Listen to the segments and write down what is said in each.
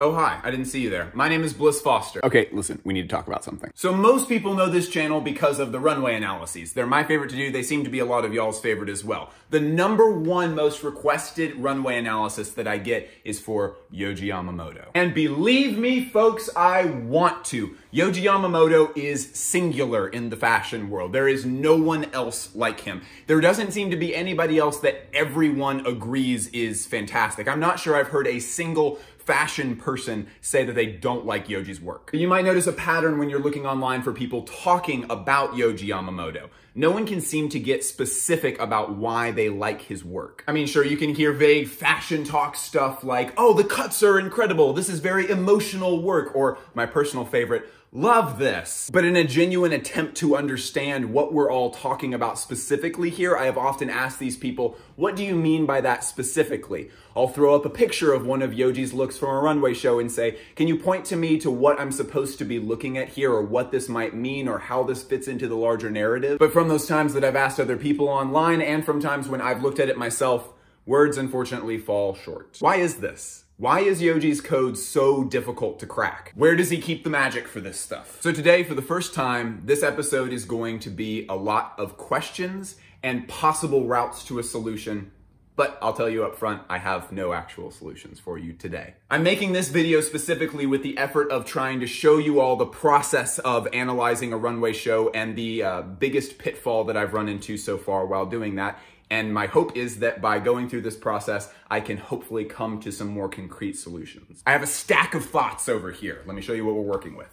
Oh, hi, I didn't see you there. My name is Bliss Foster. Okay, listen, we need to talk about something. So most people know this channel because of the Runway analyses. They're my favorite to do. They seem to be a lot of y'all's favorite as well. The #1 most requested Runway analysis that I get is for Yohji Yamamoto. And believe me, folks, I want to. Yohji Yamamoto is singular in the fashion world. There is no one else like him. There doesn't seem to be anybody else that everyone agrees is fantastic. I'm not sure I've heard a single fashion person say that they don't like Yohji's work. You might notice a pattern when you're looking online for people talking about Yohji Yamamoto. No one can seem to get specific about why they like his work. I mean, sure, you can hear vague fashion talk stuff like, oh, the cuts are incredible, this is very emotional work, or my personal favorite, love this. But in a genuine attempt to understand what we're all talking about specifically here, I have often asked these people, what do you mean by that specifically? I'll throw up a picture of one of Yohji's looks from a runway show and say, can you point to me to what I'm supposed to be looking at here, or what this might mean, or how this fits into the larger narrative? But from those times that I've asked other people online, and from times when I've looked at it myself, words unfortunately fall short. Why is this? Why is Yohji's code so difficult to crack? Where does he keep the magic for this stuff? So today, for the first time, this episode is going to be a lot of questions and possible routes to a solution, but I'll tell you up front, I have no actual solutions for you today. I'm making this video specifically with the effort of trying to show you all the process of analyzing a runway show and the biggest pitfall that I've run into so far while doing that. And my hope is that by going through this process, I can hopefully come to some more concrete solutions. I have a stack of thoughts over here. Let me show you what we're working with.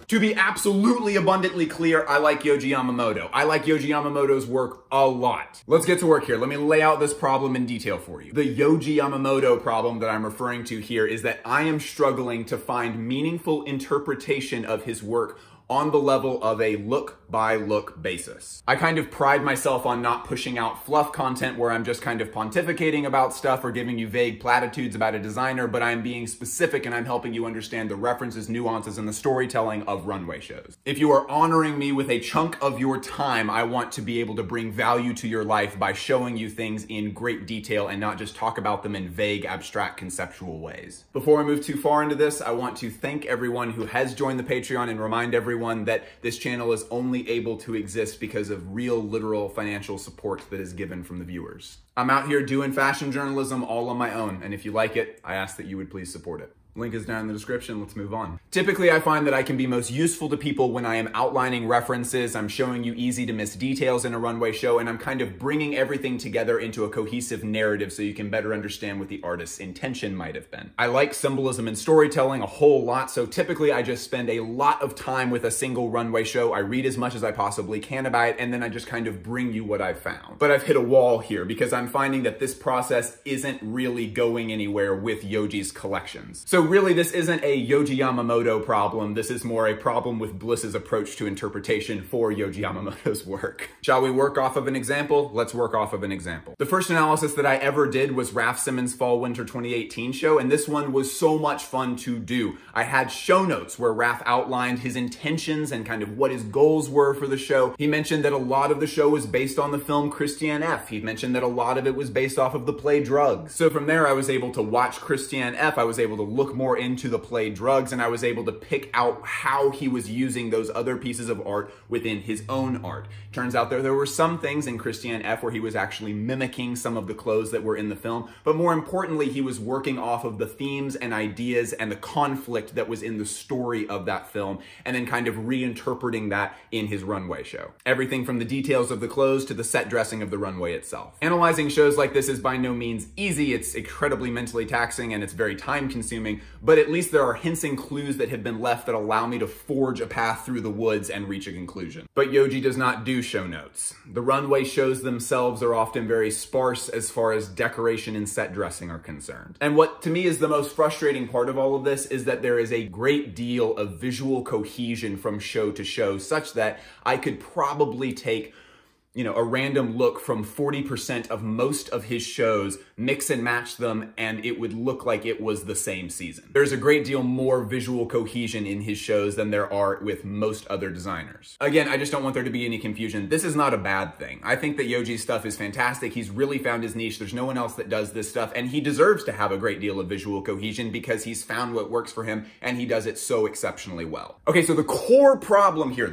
To be absolutely abundantly clear, I like Yohji Yamamoto. I like Yohji Yamamoto's work a lot. Let's get to work here. Let me lay out this problem in detail for you. The Yohji Yamamoto problem that I'm referring to here is that I am struggling to find meaningful interpretation of his work on the level of a look-by-look basis. I kind of pride myself on not pushing out fluff content where I'm just kind of pontificating about stuff or giving you vague platitudes about a designer, but I'm being specific and I'm helping you understand the references, nuances, and the storytelling of runway shows. If you are honoring me with a chunk of your time, I want to be able to bring value to your life by showing you things in great detail and not just talk about them in vague, abstract, conceptual ways. Before I move too far into this, I want to thank everyone who has joined the Patreon and remind everyone that this channel is only able to exist because of real, literal financial support that is given from the viewers. I'm out here doing fashion journalism all on my own, and if you like it, I ask that you would please support it. Link is down in the description. Let's move on. Typically, I find that I can be most useful to people when I am outlining references, I'm showing you easy to miss details in a runway show, and I'm kind of bringing everything together into a cohesive narrative so you can better understand what the artist's intention might have been. I like symbolism and storytelling a whole lot, so typically I just spend a lot of time with a single runway show. I read as much as I possibly can about it, and then I just kind of bring you what I've found. But I've hit a wall here because I'm finding that this process isn't really going anywhere with Yohji's collections. So really, this isn't a Yohji Yamamoto problem. This is more a problem with Bliss's approach to interpretation for Yohji Yamamoto's work. Shall we work off of an example? Let's work off of an example. The first analysis that I ever did was Raf Simons' Fall/Winter 2018 show, and this one was so much fun to do. I had show notes where Raf outlined his intentions and kind of what his goals were for the show. He mentioned that a lot of the show was based on the film Christiane F. He mentioned that a lot of it was based off of the play Drugs. So from there, I was able to watch Christiane F. I was able to look more into the play Drugs, and I was able to pick out how he was using those other pieces of art within his own art. Turns out there were some things in Christiane F. where he was actually mimicking some of the clothes that were in the film, but more importantly, he was working off of the themes and ideas and the conflict that was in the story of that film, and then kind of reinterpreting that in his runway show. Everything from the details of the clothes to the set dressing of the runway itself. Analyzing shows like this is by no means easy. It's incredibly mentally taxing and it's very time consuming, but at least there are hints and clues that have been left that allow me to forge a path through the woods and reach a conclusion. But Yohji does not do show notes. The runway shows themselves are often very sparse as far as decoration and set dressing are concerned. And what to me is the most frustrating part of all of this is that there is a great deal of visual cohesion from show to show, such that I could probably take a random look from 40% of most of his shows, mix and match them, and it would look like it was the same season. There's a great deal more visual cohesion in his shows than there are with most other designers. Again, I just don't want there to be any confusion. This is not a bad thing. I think that Yoji's stuff is fantastic. He's really found his niche. There's no one else that does this stuff, and he deserves to have a great deal of visual cohesion because he's found what works for him, and he does it so exceptionally well. Okay, so the core problem here,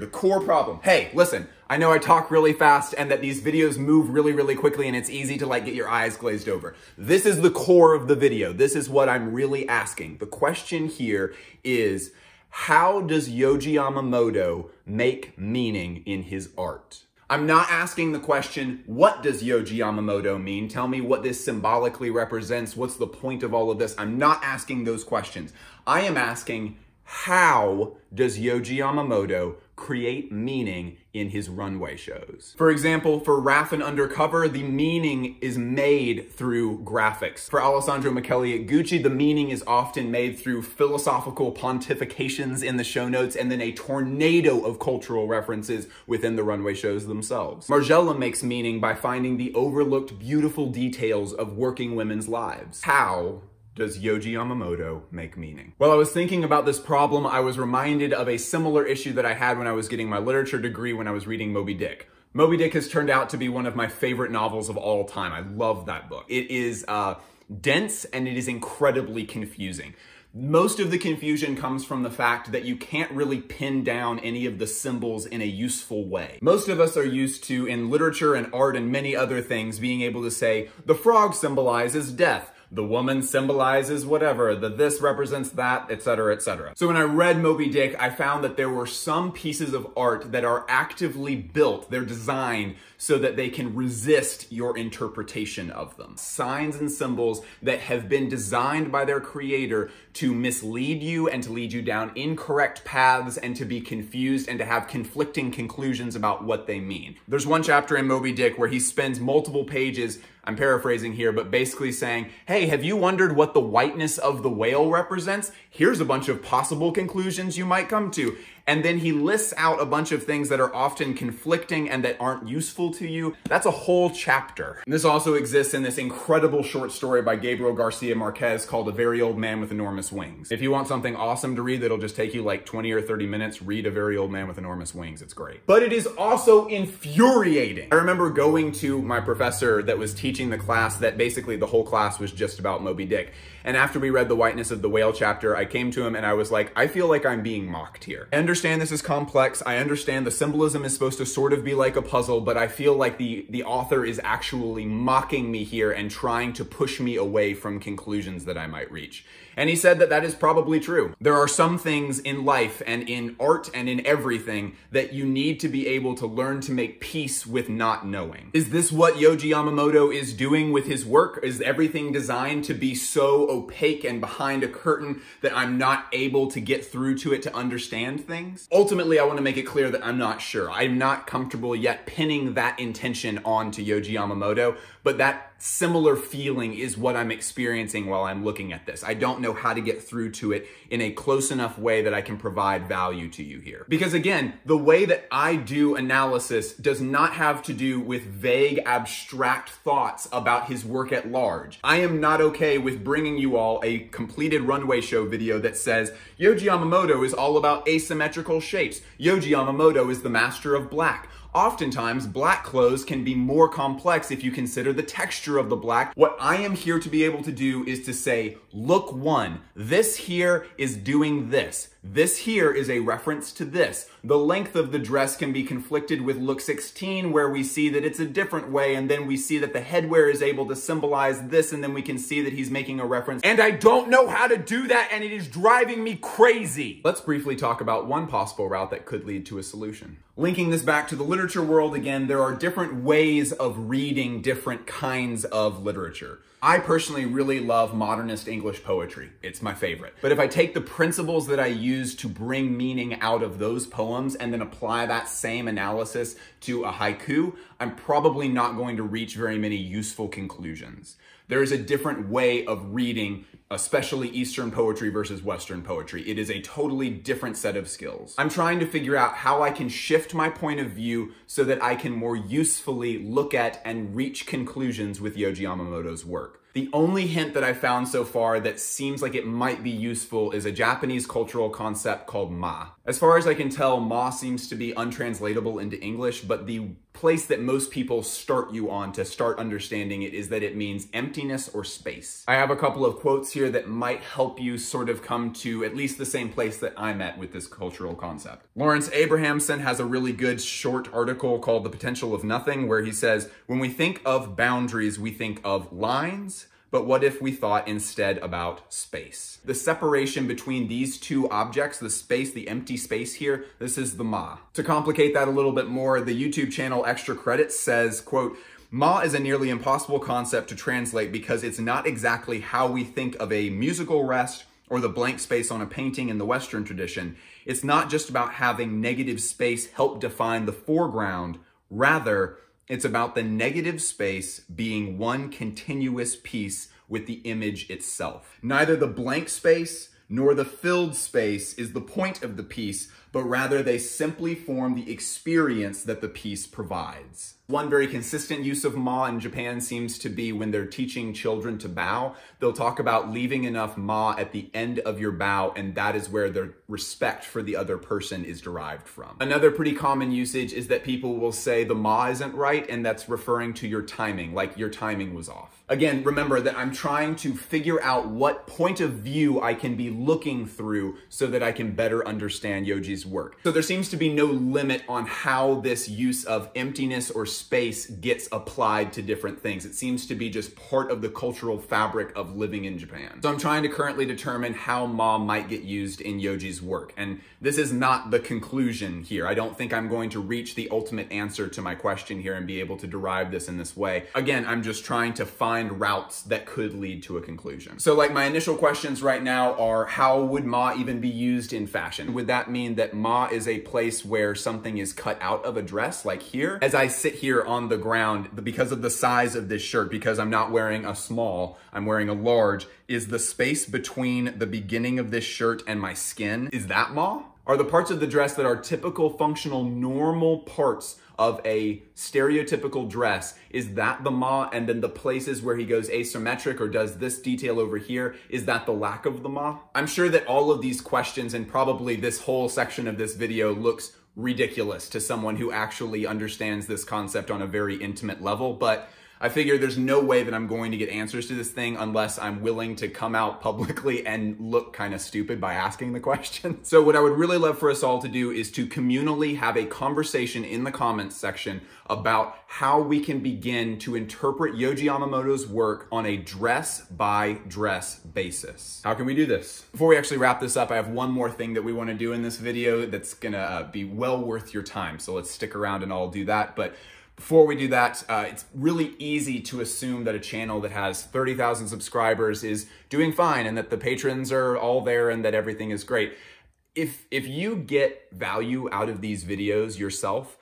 hey, listen, I know I talk really fast and that these videos move really, really quickly and it's easy to like get your eyes glazed over. This is the core of the video. This is what I'm really asking. The question here is, how does Yohji Yamamoto make meaning in his art? I'm not asking the question, what does Yohji Yamamoto mean? Tell me what this symbolically represents. What's the point of all of this? I'm not asking those questions. I am asking, how does Yohji Yamamoto create meaning in his runway shows? For example, for Raf and Undercover, the meaning is made through graphics. For Alessandro Michele at Gucci, the meaning is often made through philosophical pontifications in the show notes and then a tornado of cultural references within the runway shows themselves. Margiela makes meaning by finding the overlooked beautiful details of working women's lives. How does Yohji Yamamoto make meaning? While I was thinking about this problem, I was reminded of a similar issue that I had when I was getting my literature degree when I was reading Moby Dick. Moby Dick has turned out to be one of my favorite novels of all time. I love that book. It is dense and it is incredibly confusing. Most of the confusion comes from the fact that you can't really pin down any of the symbols in a useful way. Most of us are used to, in literature and art and many other things, being able to say, the frog symbolizes death. The woman symbolizes whatever, the this represents that, etc., etc. So when I read Moby Dick, I found that there were some pieces of art that are actively built, they're designed so that they can resist your interpretation of them. Signs and symbols that have been designed by their creator to mislead you and to lead you down incorrect paths and to be confused and to have conflicting conclusions about what they mean. There's one chapter in Moby Dick where he spends multiple pages, I'm paraphrasing here, but basically saying, hey, have you wondered what the whiteness of the whale represents? Here's a bunch of possible conclusions you might come to. And then he lists out a bunch of things that are often conflicting and that aren't useful to you. That's a whole chapter. And this also exists in this incredible short story by Gabriel Garcia Marquez called A Very Old Man with Enormous Wings. If you want something awesome to read that'll just take you like 20 or 30 minutes, read A Very Old Man with Enormous Wings. It's great. But it is also infuriating. I remember going to my professor that was teaching the class that basically the whole class was just about Moby Dick. And after we read the whiteness of the whale chapter, I came to him and I was like, I feel like I'm being mocked here. I understand this is complex. I understand the symbolism is supposed to sort of be like a puzzle, but I feel like the author is actually mocking me here and trying to push me away from conclusions that I might reach. And he said that that is probably true. There are some things in life and in art and in everything that you need to be able to learn to make peace with not knowing. Is this what Yohji Yamamoto is doing with his work? Is everything designed to be so opaque and behind a curtain that I'm not able to get through to it to understand things? Ultimately, I want to make it clear that I'm not sure. I'm not comfortable yet pinning that intention onto Yohji Yamamoto, but that similar feeling is what I'm experiencing while I'm looking at this. I don't know how to get through to it in a close enough way that I can provide value to you here. Because again, the way that I do analysis does not have to do with vague, abstract thoughts about his work at large. I am not okay with bringing you all a completed runway show video that says, Yohji Yamamoto is all about asymmetrical shapes. Yohji Yamamoto is the master of black. Oftentimes, black clothes can be more complex if you consider the texture of the black. What I am here to be able to do is to say, look one, this here is doing this. This here is a reference to this. The length of the dress can be conflicted with look 16, where we see that it's a different way, and then we see that the headwear is able to symbolize this, and then we can see that he's making a reference. And I don't know how to do that, and it is driving me crazy. Let's briefly talk about one possible route that could lead to a solution. Linking this back to the literature world again, there are different ways of reading different kinds of literature. I personally really love modernist English poetry. It's my favorite. But if I take the principles that I use to bring meaning out of those poems and then apply that same analysis to a haiku, I'm probably not going to reach very many useful conclusions. There is a different way of reading, especially Eastern poetry versus Western poetry. It is a totally different set of skills. I'm trying to figure out how I can shift my point of view so that I can more usefully look at and reach conclusions with Yohji Yamamoto's work. The only hint that I found so far that seems like it might be useful is a Japanese cultural concept called ma. As far as I can tell, ma seems to be untranslatable into English, but the place that most people start you on to start understanding it is that it means emptiness or space. I have a couple of quotes here that might help you sort of come to at least the same place that I'm at with this cultural concept. Lawrence Abrahamson has a really good short article called The Potential of Nothing, where he says, when we think of boundaries, we think of lines, but what if we thought instead about space? The separation between these two objects, the space, the empty space here, this is the ma. To complicate that a little bit more, the YouTube channel Extra Credits says, quote, ma is a nearly impossible concept to translate because it's not exactly how we think of a musical rest or the blank space on a painting in the Western tradition. It's not just about having negative space help define the foreground. Rather, it's about the negative space being one continuous piece with the image itself. Neither the blank space nor the filled space is the point of the piece, but rather they simply form the experience that the piece provides. One very consistent use of ma in Japan seems to be when they're teaching children to bow. They'll talk about leaving enough ma at the end of your bow, and that is where the respect for the other person is derived from. Another pretty common usage is that people will say the ma isn't right, and that's referring to your timing, like your timing was off. Again, remember that I'm trying to figure out what point of view I can be looking through so that I can better understand Yohji's work. So there seems to be no limit on how this use of emptiness or space gets applied to different things. It seems to be just part of the cultural fabric of living in Japan. So I'm trying to currently determine how ma might get used in Yohji's work. And this is not the conclusion here. I don't think I'm going to reach the ultimate answer to my question here and be able to derive this in this way. Again, I'm just trying to find routes that could lead to a conclusion. So like my initial questions right now are, how would ma even be used in fashion? Would that mean that ma is a place where something is cut out of a dress, like here? As I sit here on the ground, because of the size of this shirt, because I'm not wearing a small, I'm wearing a large, is the space between the beginning of this shirt and my skin, is that ma? Are the parts of the dress that are typical, functional, normal parts of a stereotypical dress, is that the ma? And then the places where he goes asymmetric or does this detail over here, is that the lack of the ma? I'm sure that all of these questions and probably this whole section of this video looks ridiculous to someone who actually understands this concept on a very intimate level, but I figure there's no way that I'm going to get answers to this thing unless I'm willing to come out publicly and look kind of stupid by asking the question. So what I would really love for us all to do is to communally have a conversation in the comments section about how we can begin to interpret Yohji Yamamoto's work on a dress-by-dress basis. How can we do this? Before we actually wrap this up, I have one more thing that we want to do in this video that's gonna be well worth your time. So let's stick around and I'll do that. But before we do that, it's really easy to assume that a channel that has 30,000 subscribers is doing fine and that the patrons are all there and that everything is great. If you get value out of these videos yourself,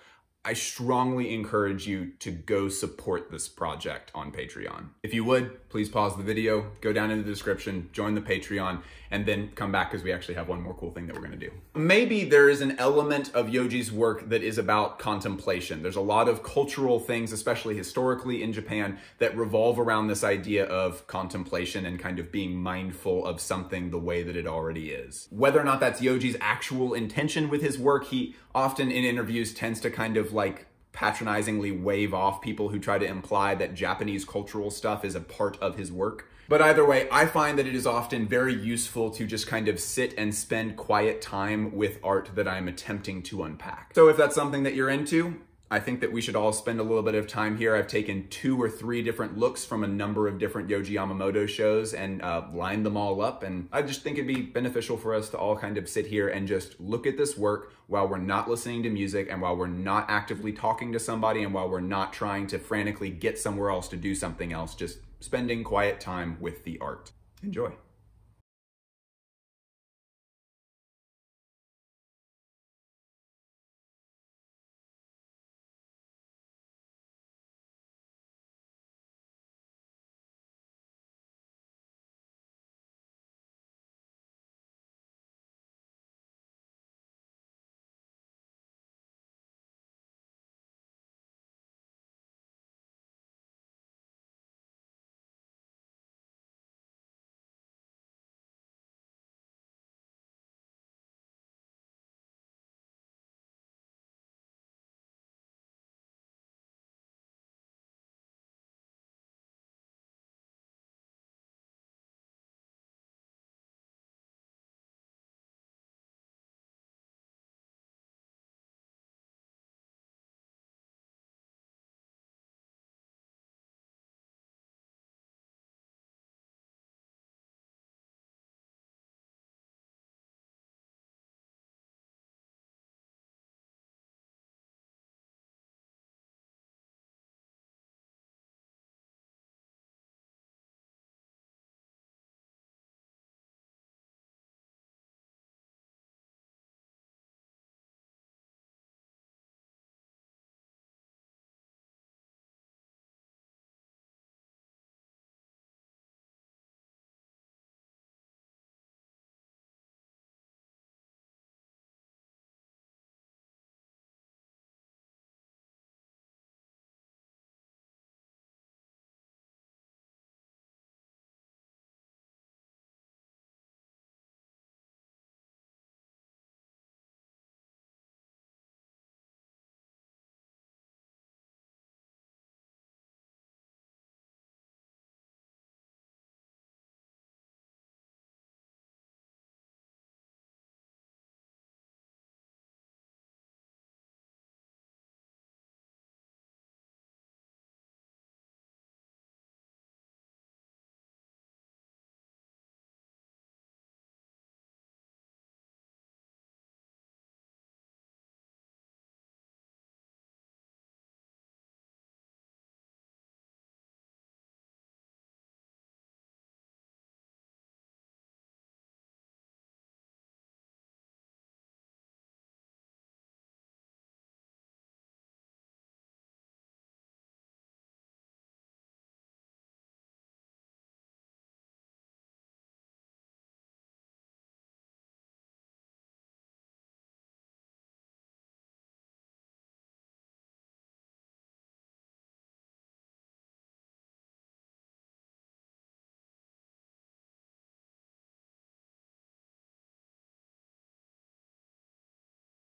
I strongly encourage you to go support this project on Patreon. If you would, please pause the video, go down in the description, join the Patreon, and then come back because we actually have one more cool thing that we're gonna do. Maybe there is an element of Yohji's work that is about contemplation. There's a lot of cultural things, especially historically in Japan, that revolve around this idea of contemplation and kind of being mindful of something the way that it already is. Whether or not that's Yohji's actual intention with his work, he often in interviews tends to kind of like patronizingly wave off people who try to imply that Japanese cultural stuff is a part of his work. But either way, I find that it is often very useful to just kind of sit and spend quiet time with art that I'm attempting to unpack. So if that's something that you're into, I think that we should all spend a little bit of time here. I've taken 2 or 3 different looks from a number of different Yohji Yamamoto shows and lined them all up. And I just think it'd be beneficial for us to all kind of sit here and just look at this work while we're not listening to music and while we're not actively talking to somebody and while we're not trying to frantically get somewhere else to do something else, just spending quiet time with the art. Enjoy.